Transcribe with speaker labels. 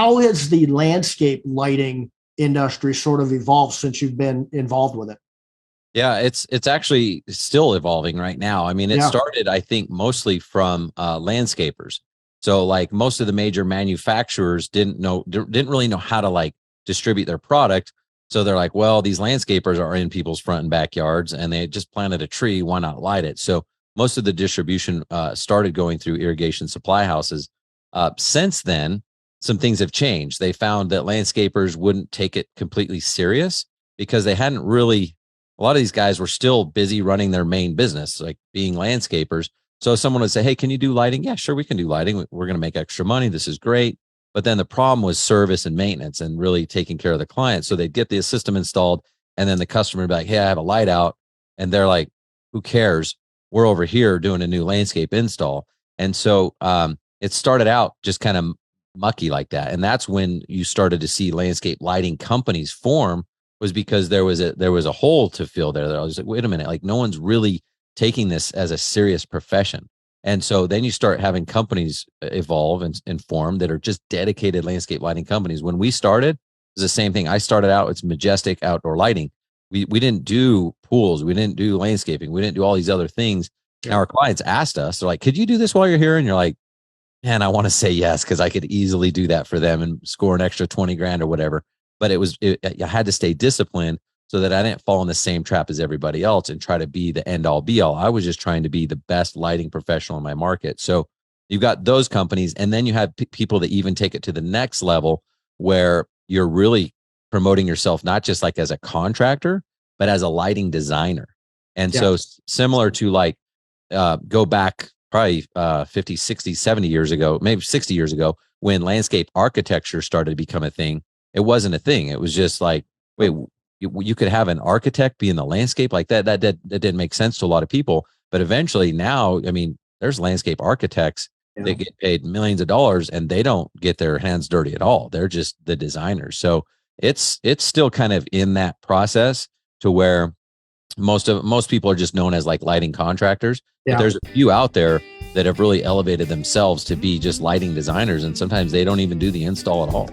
Speaker 1: how has the landscape lighting industry sort of evolved since you've been involved with it?
Speaker 2: Yeah, it's actually still evolving right now. I mean, it
Speaker 1: Yeah.
Speaker 2: started, I think, mostly from landscapers. So like most of the major manufacturers didn't really know how to like distribute their product. So they're like, well, these landscapers are in people's front and backyards and they just planted a tree. Why not light it? So most of the distribution started going through irrigation supply houses. Since then, some things have changed. They found that landscapers wouldn't take it completely serious because they hadn't really, a lot of these guys were still busy running their main business, like being landscapers. So someone would say, hey, can you do lighting? Yeah, sure, we can do lighting. We're going to make extra money. This is great. But then the problem was service and maintenance and really taking care of the client. So they'd get the system installed and then the customer would be like, hey, I have a light out. And they're like, who cares? We're over here doing a new landscape install. And so it started out just kind of mucky like that. And that's when you started to see landscape lighting companies form, was because there was a hole to fill there. I was like, wait a minute, like no one's really taking this as a serious profession. And so then you start having companies evolve and form that are just dedicated landscape lighting companies. When we started, it was the same thing. I started out, it's Majestic Outdoor Lighting. We didn't do pools. We didn't do landscaping. We didn't do all these other things. Yeah. Now our clients asked us, they're like, could you do this while you're here? And you're like, man, I want to say yes, because I could easily do that for them and score an extra 20 grand or whatever. But I had to stay disciplined so that I didn't fall in the same trap as everybody else and try to be the end all be all. I was just trying to be the best lighting professional in my market. So you've got those companies, and then you have people that even take it to the next level where you're really promoting yourself, not just like as a contractor, but as a lighting designer. And so similar to like, go back probably 50, 60, 70 years ago, maybe 60 years ago, when landscape architecture started to become a thing. It wasn't a thing. It was just like, wait, you could have an architect be in the landscape like that. That didn't make sense to a lot of people. But eventually now, I mean, there's landscape architects that get paid millions of dollars and they don't get their hands dirty at all. They're just the designers. So it's still kind of in that process to where most people are just known as like lighting contractors. But there's a few out there that have really elevated themselves to be just lighting designers. And sometimes they don't even do the install at all.